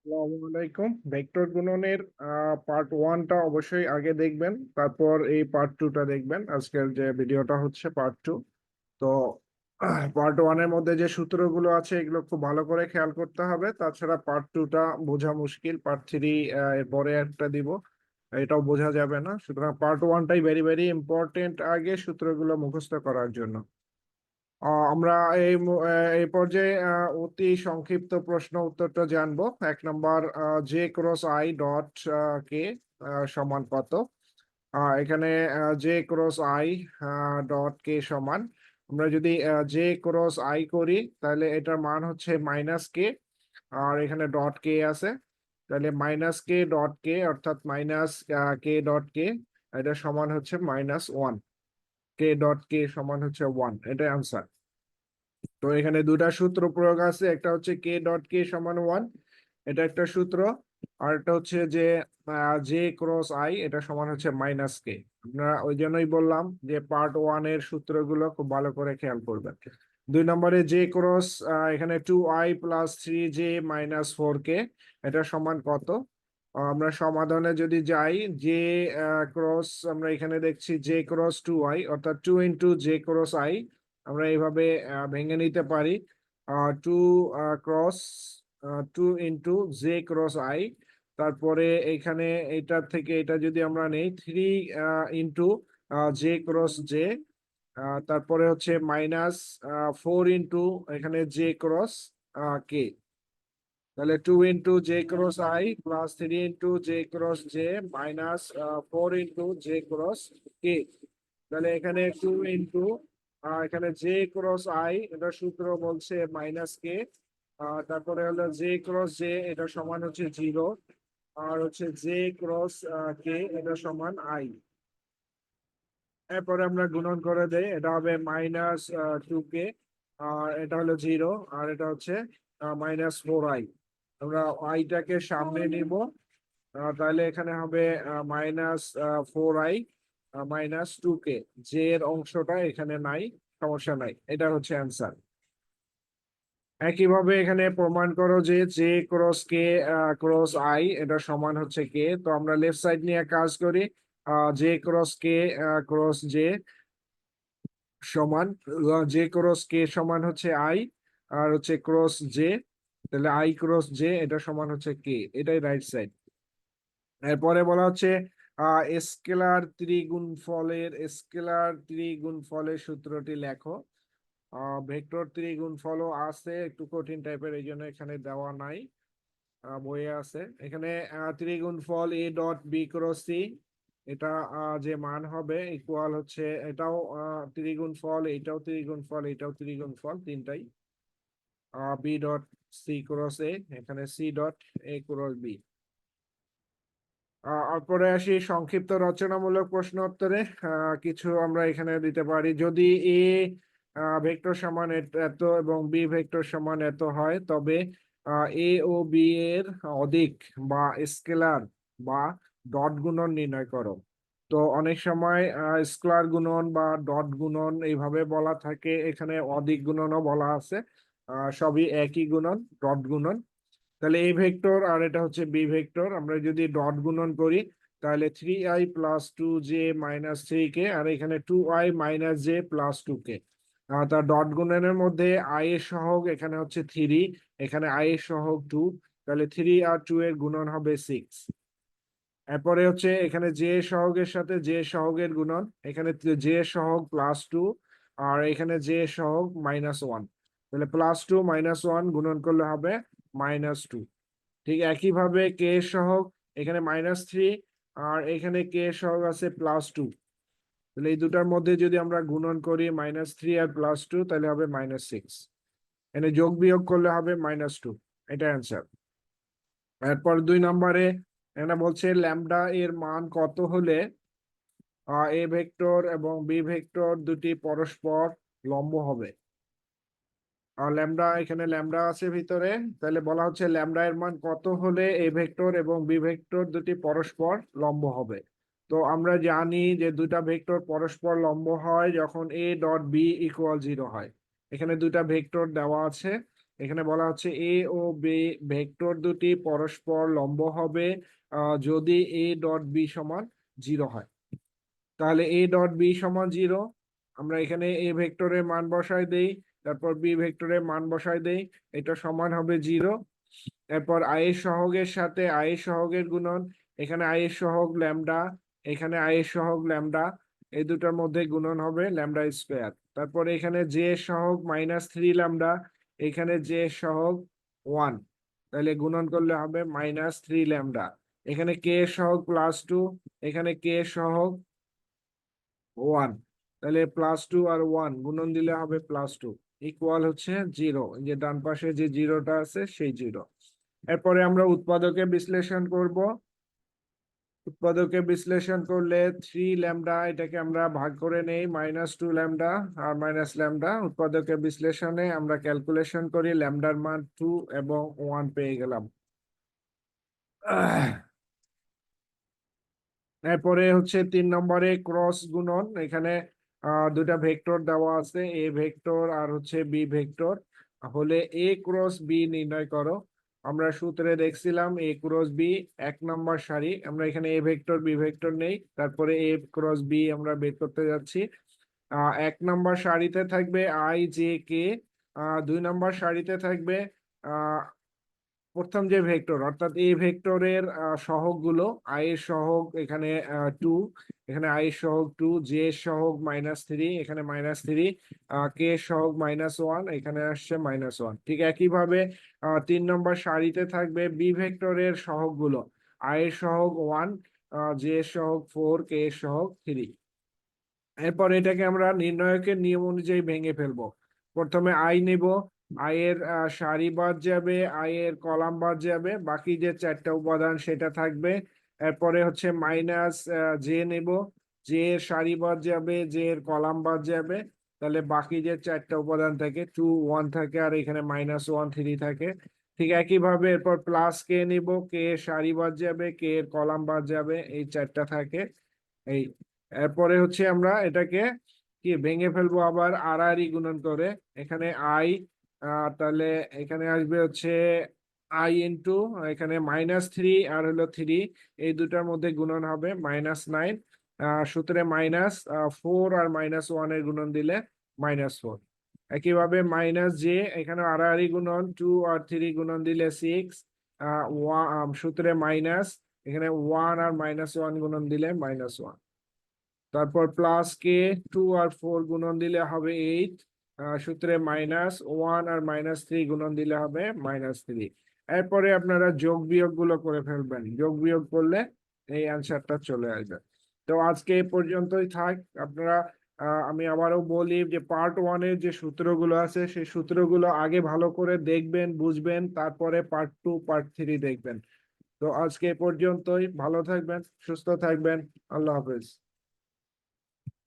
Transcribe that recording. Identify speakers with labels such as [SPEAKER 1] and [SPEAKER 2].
[SPEAKER 1] আসসালামু আলাইকুম। Vector গুণনের part ওয়ানটা অবশ্যই আগে দেখবেন, তারপর এই পার্ট টুটা দেখবেন। আজকের যে ভিডিওটা হচ্ছে পার্ট টু। তো পার্ট ওয়ানের মধ্যে যে সূত্রগুলো আছে এগুলো খুব ভালো করে খেয়াল করতে হবে, তাছাড়া পার্ট টুটা বোঝা মুশকিল। পার্ট থ্রি এরপরে একটা দিব, এটাও বোঝা যাবে না। সুতরাং পার্ট ওয়ানটাই ভেরি ভেরি ইম্পর্টেন্ট আগে সূত্রগুলো মুখস্থ করার জন্য। আমরা এই পর্যায়ে অতি সংক্ষিপ্ত প্রশ্ন উত্তরটা জানবো। 1 নম্বর, J cross I dot K সমান কত? এখানে J cross I dot K সমান, আমরা যদি জে ক্রস আই করি তাহলে এটার মান হচ্ছে মাইনাস কে, আর এখানে ডট কে আছে, তাহলে মাইনাস কে ডট কে অর্থাৎ মাইনাস কে ডট কে, এটা সমান হচ্ছে -1। কে ডট কে সমান হচ্ছে 1, এটা অ্যান্সার। তো এখানে দুটা সূত্র প্রয়োগ আছে, একটা হচ্ছে কে ডট কে সমান 1, এটা একটা সূত্র। আর একটা হচ্ছে যে জে ক্রস আই এটা সমান হচ্ছে মাইনাস কে। আপনারা ওই জন্যই বললাম যে পার্ট ওয়ান এর সূত্রগুলো খুব ভালো করে খেয়াল করবেন। 2 নম্বরে জে ক্রস, এখানে 2i+3j-4k, এটা সমান কত? আমরা সমাধানে যদি যাই, জে ক্রস, আমরা এখানে দেখছি জে ক্রস 2i অর্থাৎ 2 × j ক্রস i, আমরা এইভাবে ভেঙে নিতে পারি। 2 ক্রস 2 × j ক্রস i, তারপরে এখানে এইটার থেকে এটা যদি আমরা নেই 3 × j ক্রস j, তারপরে হচ্ছে -4 এখানে j ক্রস কে। তাহলে 2 × j cross i plus 3 × j cross j -4 × j cross কে। তাহলে এখানে এখানে j ক্রস i, এটা সূত্র বলছে -কে। তারপরে হলো j ক্রস j, এটা সমান হচ্ছে 0। আর হচ্ছে j ক্রস কে, এটা সমান i। এরপরে আমরা গুণন করে দেই, এটা হবে -2k, আর এটা হলো 0, আর এটা হচ্ছে -4i। আমরা আইটাকে সামনে নিব, তাহলে এখানে হবে -4i -2k। জে এর অংশটা এখানে নাই, সমস্যা নাই, এটা হচ্ছে অ্যান্সার। একইভাবে এখানে প্রমাণ করো যে J cross K cross I এটা সমান হচ্ছে কে। তো আমরা লেফট সাইড নিয়ে কাজ করি। জে ক্রস কে ক্রস জে সমান, জে ক্রস কে সমান হচ্ছে আই, আর হচ্ছে ক্রস জে, তাহলে i×j এটা সমান হচ্ছে কে, এটাই রাইট সাইড। এরপরে বলা হচ্ছে স্কেলার ত্রিগুণফলের সূত্রটি লেখো। ভেক্টর ত্রিগুণফলও আছে, একটু কঠিন টাইপের, এই জন্য এখানে দেওয়া নাই, বইয়ে আছে। এখানে ত্রিগুণফল a.b×c, এটা যে মান হবে ইকুয়াল হচ্ছে, এটাও ত্রিগুণফল, এটাও ত্রিগুণফল, এটাও ত্রিগুণফল, তিনটাই b.c×a, এখানে c.a×b। তারপরে আসি সংক্ষিপ্ত রচনামূলক প্রশ্ন উত্তরে। কিছু আমরা এখানে দিতে পারি, যদি এ ভেক্টর সমান এত এবং বি ভেক্টর সমান এত হয়, তবে এ ও বি এর অদিক বা স্কেলার বা ডট গুণন নির্ণয় করো। তো অনেক সময় স্কেলার গুণন বা ডট গুণন এইভাবে বলা থাকে, এখানে অদিক গুণনও বলা আছে। সবই একই গুণন, ডট গুণন। তাহলে এ ভেক্টর আর এটা হচ্ছে বি ভেক্টর, আমরা যদি ডট গুণন করি তাহলে 3i+2j-3k, আর এখানে 2i-j+2k। তার ডট গুণনের মধ্যে আই এর সহগ এখানে হচ্ছে 3, এখানে আই এর সহগ 2, তাহলে 3 আর 2 এর গুণন হবে 6। এরপরে হচ্ছে এখানে জে সহগের সাথে জে সহগের গুণন, এখানে জে সহগ +2, আর এখানে জে সহগ -1, তাহলে +2 - 1 গুণন করলে হবে -2। ঠিক একইভাবে কে সহগ এখানে -3, আর এখানে কে সহগ আছে +2, তাহলে এই দুটার মধ্যে যদি আমরা গুণন করি -3 আর +2, তাহলে হবে -6। এখানে যোগ বিয়োগ করলে হবে -2, এটা অ্যান্সার। এরপর 2 নম্বরে এটা বলছে ল্যামডা এর মান কত হলে এ ভেক্টর এবং বি ভেক্টর দুটি পরস্পর লম্ব হবে। আর ল্যামডা, এখানে ল্যামডা আছে ভিতরে, তাহলে বলা হচ্ছে ল্যামডা এর মান কত হলে এ ভেক্টর এবং বি ভেক্টর দুটি পরস্পর লম্ব হবে। তো আমরা জানি যে দুটা ভেক্টর পরস্পর লম্ব হয় যখন a.b = 0 হয়। এখানে দুটা ভেক্টর দেওয়া আছে, এখানে বলা হচ্ছে এ ও বি ভেক্টর দুটি পরস্পর লম্ব হবে যদি এ ডট বি সমান 0 হয়। তাহলে এ ডট বি সমান 0, আমরা এখানে এ ভেক্টরের মান বসাই দেই, তারপর বি ভেক্টরের মান বসাই দেই, এটা সমান হবে 0। এরপর আই এর সহগের সাথে আই এর সহগের গুণন, এখানে আই এর সহগ ল্যামডা, এখানে আই এর সহগ ল্যামডা, এই দুটার মধ্যে গুণন হবে ল্যামডা স্কোয়ার। তারপর এখানে জে এর সহগ -3 ল্যামডা, এখানে জে এর সহগ 1, তাহলে গুণন করলে হবে -3 ল্যামডা। এখানে কে এর সহগ +2, এখানে কে এর সহগ 1, তাহলে +2 আর 1 গুণন দিলে হবে +2 ইকুয়াল হচ্ছে 0। যে ডান পাশে যে জিরোটা আছে সেই 0। এরপরে আমরা উৎপাদকে বিশ্লেষণ করব। উৎপাদকে বিশ্লেষণ করলে 3 ল্যামডা, এটাকে আমরা ভাগ করে নেই -2 ল্যামডা আর মাইনাস ল্যামডা। উৎপাদকে বিশ্লেষণে আমরা ক্যালকুলেশন করি, ল্যামডার মান 2 এবং 1 পেয়ে গেলাম। এরপরে হচ্ছে 3 নম্বরে ক্রস গুণন। এখানে দুটা ভেক্টর দেওয়া আছে, এ ভেক্টর আর হচ্ছে বি ভেক্টর। হলে এ ক্রস বি নির্ণয় করো। আমরা সূত্রে দেখছিলাম এ ক্রস বি 1 নম্বর সারি, আমরা এখানে এ ভেক্টর বি ভেক্টর নেই, তারপরে এ ক্রস বি আমরা বের করতে যাচ্ছি। 1 নম্বর সারিতে থাকবে আই জে কে, 2 নম্বর সারিতে থাকবে প্রথম যে ভেক্টর অর্থাৎ এই ভেক্টরের সহগ গুলো। আই এর সহগ এখানে 2, এখানে আই এর সহগ 2, জে এর সহগ -3, এখানে -3, কে এর সহগ -1, এখানে আসছে -1। ঠিক একইভাবে 3 নম্বর সারিতে থাকবে বি ভেক্টরের সহগ গুলো। আই এর সহগ 1, জে এর সহগ 4, কে এর সহগ 3। এরপর এটাকে আমরা নির্ণয়কের নিয়ম অনুযায়ী ভেঙে ফেলবো। প্রথমে আই নেব, আই এর সারি বাদ যাবে, আই এর কলাম বাদ যাবে, বাকি যে 4টা উপাদান সেটা থাকবে। এরপরে হচ্ছে মাইনাস জে নেব, জে এর সারি বাদ যাবে, জে এর কলাম বাদ যাবে, তাহলে বাকি যে 4টা উপাদান থাকে 2 1 থাকে, আর এখানে -1 3 থাকে। ঠিক একইভাবে এরপর প্লাস কে নিব, কে এর সারি বাদ যাবে, কে এর কলাম বাদ যাবে, এই 4টা থাকে। এই এরপরে হচ্ছে আমরা এটাকে কি ভেঙে ফেলবো আবার আড়াআড়ি গুণন করে। এখানে আই, তাহলে এখানে আসবে হচ্ছে আই ইন্টু, এখানে -3 আর হলো 3, এই দুটার মধ্যে গুণন হবে -9। সূত্রে -4 আর -1 এর গুণন দিলে -4। একইভাবে মাইনাস জে, এখানে আড়াআড়ি গুণন 2 আর 3 গুণন দিলে 6। সূত্রে মাইনাস, এখানে 1 আর -1 গুণন দিলে -1। তারপর প্লাস কে, 2 আর 4 গুণন দিলে হবে 8। সূত্রে -1 আর -3 গুণন দিলে হবে -3। এরপরে আপনারা যোগ বিয়োগ গুলো করে ফেলবেন, যোগ বিয়োগ করলে এই অ্যান্সারটা চলে আসবে। তো আজকে এই পর্যন্তই থাক। আপনারা আমি আবারও বলি যে পার্ট 1-এর যে সূত্রগুলো আছে সেই সূত্রগুলো আগে ভালো করে দেখবেন, বুঝবেন, তারপরে পার্ট 2 পার্ট 3 দেখবেন। তো আজকে এই পর্যন্তই, ভালো থাকবেন, সুস্থ থাকবেন, আল্লাহ হাফেজ।